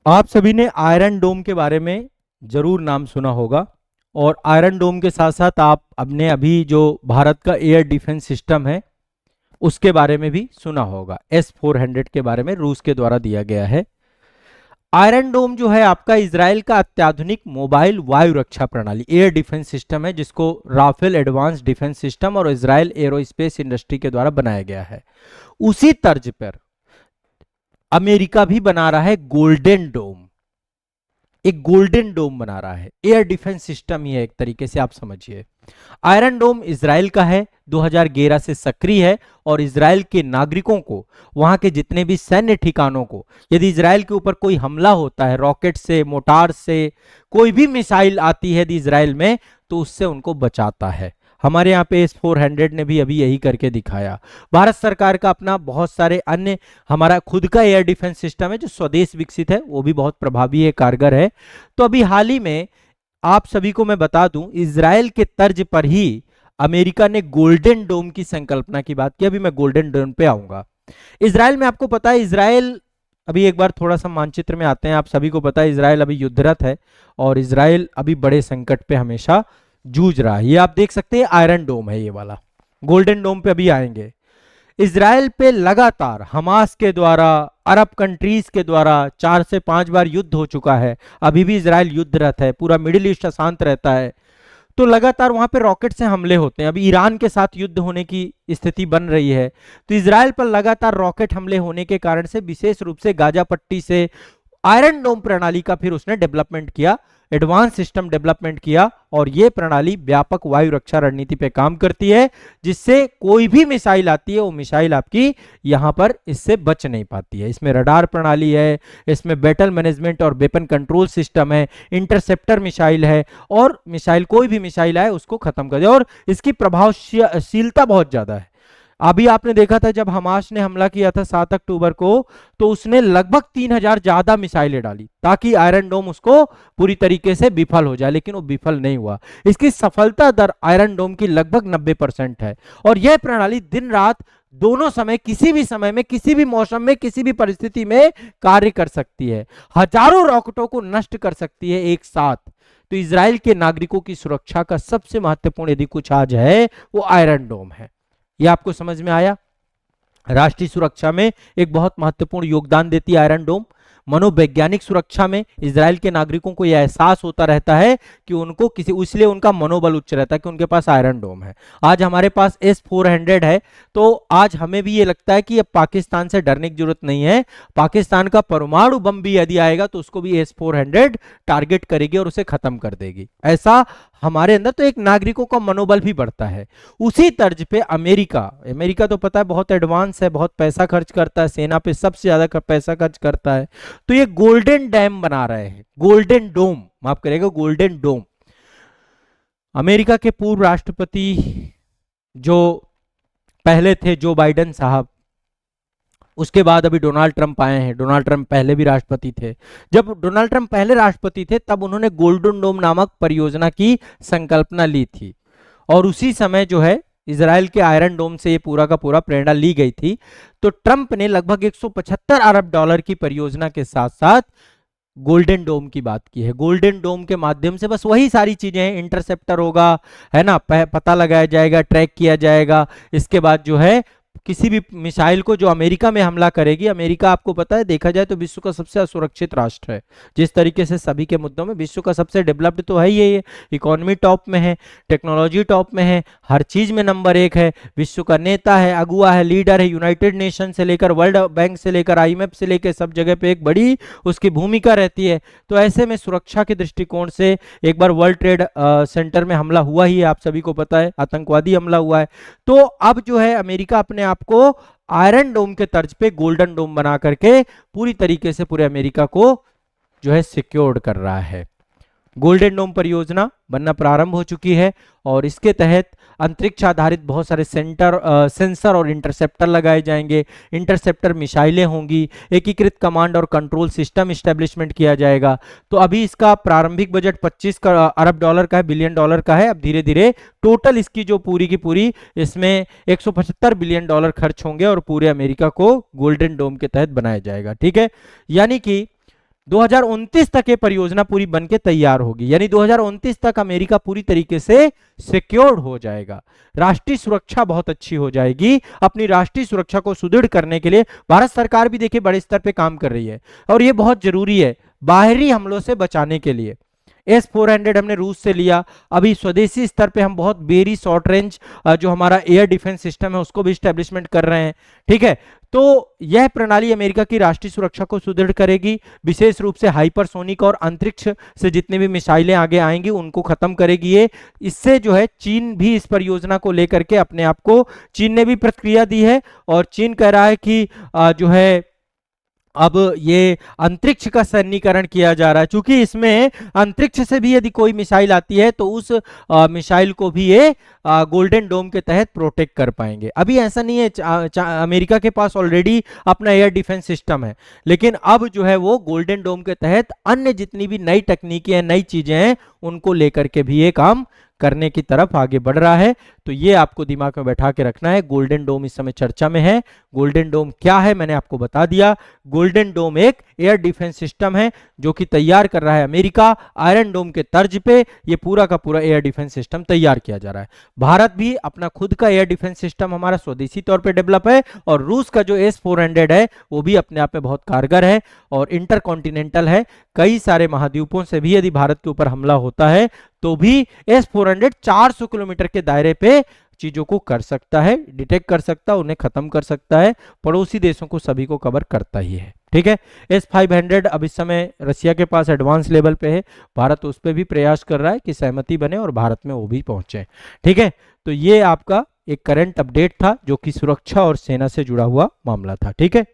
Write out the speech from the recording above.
आप सभी ने आयरन डोम के बारे में जरूर नाम सुना होगा। और आयरन डोम के साथ साथ आप अपने अभी जो भारत का एयर डिफेंस सिस्टम है उसके बारे में भी सुना होगा। S-400 के बारे में रूस के द्वारा दिया गया है। आयरन डोम जो है आपका इजराइल का अत्याधुनिक मोबाइल वायु रक्षा प्रणाली एयर डिफेंस सिस्टम है, जिसको राफेल एडवांस डिफेंस सिस्टम और इजराइल एरोस्पेस इंडस्ट्री के द्वारा बनाया गया है। उसी तर्ज पर अमेरिका भी बना रहा है गोल्डन डोम। एक गोल्डन डोम बना रहा है, एयर डिफेंस सिस्टम ही है एक तरीके से, आप समझिए। आयरन डोम इजराइल का है, 2011 से सक्रिय है और इजराइल के नागरिकों को, वहां के जितने भी सैन्य ठिकानों को, यदि इजराइल के ऊपर कोई हमला होता है रॉकेट से, मोटार से, कोई भी मिसाइल आती है यदि इजराइल में, तो उससे उनको बचाता है। हमारे यहाँ पे S-400 ने भी अभी यही करके दिखाया। भारत सरकार का अपना बहुत सारे अन्य, हमारा खुद का एयर डिफेंस सिस्टम है जो स्वदेश विकसित है, वो भी बहुत प्रभावी है, कारगर है। तो अभी हाल ही में आप सभी को मैं बता दूं, इजराइल के तर्ज पर ही अमेरिका ने गोल्डन डोम की संकल्पना की बात की। अभी मैं गोल्डन डोम पे आऊंगा। इजराइल में आपको पता है, इजराइल अभी एक बार थोड़ा सा मानचित्र में आते हैं। आप सभी को पता है इजराइल अभी युद्धरत है और इजराइल अभी बड़े संकट पे हमेशा जूझ रहा है। ये आप देख सकते हैं आयरन डोम है ये वाला। गोल्डन डोम पे अभी आएंगे। इजराइल पे लगातार हमास के द्वारा, अरब कंट्रीज के द्वारा 4 से 5 बार युद्ध हो चुका है। अभी भी इजराइल युद्धरत है, पूरा मिडिल ईस्ट अशांत रहता है। तो लगातार वहां पे रॉकेट से हमले होते हैं। अभी ईरान के साथ युद्ध होने की स्थिति बन रही है, तो इजराइल पर लगातार रॉकेट हमले होने के कारण से विशेष रूप से गाजा पट्टी से आयरन डोम प्रणाली का फिर उसने डेवलपमेंट किया, एडवांस सिस्टम डेवलपमेंट किया। और यह प्रणाली व्यापक वायु रक्षा रणनीति पे काम करती है, जिससे कोई भी मिसाइल आती है वो मिसाइल आपकी यहां पर इससे बच नहीं पाती है। इसमें रडार प्रणाली है, इसमें बैटल मैनेजमेंट और वेपन कंट्रोल सिस्टम है, इंटरसेप्टर मिसाइल है, और मिसाइल कोई भी मिसाइल आए उसको खत्म कर दे। और इसकी प्रभावशीलता बहुत ज्यादा है। अभी आपने देखा था जब हमास ने हमला किया था 7 अक्टूबर को, तो उसने लगभग 3000 ज्यादा मिसाइलें डाली ताकि आयरन डोम उसको पूरी तरीके से विफल हो जाए, लेकिन वो विफल नहीं हुआ। इसकी सफलता दर आयरन डोम की लगभग 90% है। और यह प्रणाली दिन रात दोनों समय, किसी भी समय में, किसी भी मौसम में, किसी भी परिस्थिति में कार्य कर सकती है। हजारों रॉकेटों को नष्ट कर सकती है एक साथ। तो इजराइल के नागरिकों की सुरक्षा का सबसे महत्वपूर्ण यदि कुछ आज है वो आयरन डोम है। यह आपको समझ में आया? राष्ट्रीय सुरक्षा में एक बहुत महत्वपूर्ण योगदान देती है आयरन डोम। मनोवैज्ञानिक सुरक्षा में इजराइल के नागरिकों को यह एहसास होता रहता है कि उनको किसी, इसलिए उनका मनोबल उच्च रहता है कि उनके पास आयरन डोम है। आज हमारे पास S-400 है, तो आज हमें भी ये लगता है कि अब पाकिस्तान से डरने की जरूरत नहीं है। पाकिस्तान का परमाणु बम भी यदि आएगा तो उसको भी S-400 टारगेट करेगी और उसे खत्म कर देगी। ऐसा हमारे अंदर तो एक नागरिकों का मनोबल भी बढ़ता है। उसी तर्ज पे अमेरिका, अमेरिका तो पता है बहुत एडवांस है, बहुत पैसा खर्च करता है, सेना पे सबसे ज्यादा पैसा खर्च करता है। तो ये गोल्डन डैम बना रहे हैं, गोल्डन डोम, माफ करेगा, गोल्डन डोम। अमेरिका के पूर्व राष्ट्रपति जो पहले थे, जो बाइडेन साहब, उसके बाद अभी डोनाल्ड ट्रंप आए हैं। डोनाल्ड ट्रंप पहले भी राष्ट्रपति थे। जब डोनाल्ड ट्रंप पहले राष्ट्रपति थे तब उन्होंने गोल्डन डोम नामक परियोजना की संकल्पना ली थी, और उसी समय जो है इजराइल के आयरन डोम से ये पूरा का पूरा प्रेरणा ली गई थी। तो ट्रंप ने लगभग 175 अरब डॉलर की परियोजना के साथ साथ गोल्डन डोम की बात की है। गोल्डन डोम के माध्यम से बस वही सारी चीजें हैं, इंटरसेप्टर होगा, है ना, पता लगाया जाएगा, ट्रैक किया जाएगा। इसके बाद जो है किसी भी मिसाइल को जो अमेरिका में हमला करेगी, अमेरिका आपको पता है देखा जाए तो विश्व का सबसे असुरक्षित राष्ट्र है। जिस तरीके से सभी के मुद्दों में विश्व का सबसे डेवलप्ड तो है ये, इकोनॉमी टॉप में है, टेक्नोलॉजी टॉप में है, हर चीज में नंबर 1 है, विश्व का नेता है, अगुआ है, लीडर है, यूनाइटेड नेशन से लेकर, वर्ल्ड बैंक से लेकर, IMF से लेकर सब जगह पे एक बड़ी उसकी भूमिका रहती है। तो ऐसे में सुरक्षा के दृष्टिकोण से एक बार वर्ल्ड ट्रेड सेंटर में हमला हुआ ही है, आप सभी को पता है, आतंकवादी हमला हुआ है। तो अब जो है अमेरिका अपने आपको आयरन डोम के तर्ज पे गोल्डन डोम बना करके पूरी तरीके से पूरे अमेरिका को जो है सिक्योर्ड कर रहा है। गोल्डन डोम परियोजना बनना प्रारंभ हो चुकी है और इसके तहत अंतरिक्ष आधारित बहुत सारे सेंसर और इंटरसेप्टर लगाए जाएंगे। इंटरसेप्टर मिसाइलें होंगी, एकीकृत कमांड और कंट्रोल सिस्टम इस्टेब्लिशमेंट किया जाएगा। तो अभी इसका प्रारंभिक बजट 25 अरब डॉलर का है, बिलियन डॉलर का है। अब धीरे धीरे टोटल इसकी जो पूरी की पूरी, इसमें 175 बिलियन डॉलर खर्च होंगे और पूरे अमेरिका को गोल्डन डोम के तहत बनाया जाएगा। ठीक है, यानी कि 2029 तक ये परियोजना पूरी बनके तैयार होगी, यानी 2029 तक अमेरिका पूरी तरीके से सिक्योर्ड हो जाएगा। राष्ट्रीय सुरक्षा बहुत अच्छी हो जाएगी। अपनी राष्ट्रीय सुरक्षा को सुदृढ़ करने के लिए भारत सरकार भी देखिए बड़े स्तर पे काम कर रही है, और ये बहुत जरूरी है बाहरी हमलों से बचाने के लिए। S-400 हमने रूस से लिया, अभी स्वदेशी स्तर पे हम बहुत वेरी शॉर्ट रेंज जो हमारा एयर डिफेंस सिस्टम है उसको भी स्टैब्लिशमेंट कर रहे हैं, ठीक है। तो यह प्रणाली अमेरिका की राष्ट्रीय सुरक्षा को सुदृढ़ करेगी, विशेष रूप से हाइपरसोनिक और अंतरिक्ष से जितने भी मिसाइलें आगे आएंगी उनको खत्म करेगी ये। इससे जो है चीन भी इस परियोजना को लेकर के अपने आप को, चीन ने भी प्रतिक्रिया दी है और चीन कह रहा है कि जो है अब ये अंतरिक्ष का सैन्यीकरण किया जा रहा है, क्योंकि इसमें अंतरिक्ष से भी यदि कोई मिसाइल आती है तो उस मिसाइल को भी ये गोल्डन डोम के तहत प्रोटेक्ट कर पाएंगे। अभी ऐसा नहीं है, अमेरिका के पास ऑलरेडी अपना एयर डिफेंस सिस्टम है, लेकिन अब जो है वो गोल्डन डोम के तहत अन्य जितनी भी नई तकनीकें हैं, नई चीजें हैं, उनको लेकर के भी ये काम करने की तरफ आगे बढ़ रहा है। तो ये आपको दिमाग में बैठा के रखना है। गोल्डन डोम इस समय चर्चा में है। गोल्डन डोम क्या है मैंने आपको बता दिया। गोल्डन डोम एक एयर डिफेंस सिस्टम है जो कि तैयार कर रहा है अमेरिका। आयरन डोम के तर्ज पे ये पूरा का पूरा एयर डिफेंस सिस्टम तैयार किया जा रहा है। भारत भी अपना खुद का एयर डिफेंस सिस्टम हमारा स्वदेशी तौर पे डेवलप है, और रूस का जो S-400 है वो भी अपने आप में बहुत कारगर है और इंटरकॉन्टिनेंटल है। कई सारे महाद्वीपों से भी यदि भारत के ऊपर हमला होता है तो भी S-400 400 किलोमीटर के दायरे पे चीजों को कर सकता है, डिटेक्ट कर सकता है, उन्हें खत्म कर सकता है। पड़ोसी देशों को सभी को कवर करता ही है, ठीक है। S-500 अब इस समय रसिया के पास एडवांस लेवल पे है। भारत उस पर भी प्रयास कर रहा है कि सहमति बने और भारत में वो भी पहुंचे, ठीक है। तो ये आपका एक करंट अपडेट था जो कि सुरक्षा और सेना से जुड़ा हुआ मामला था, ठीक है।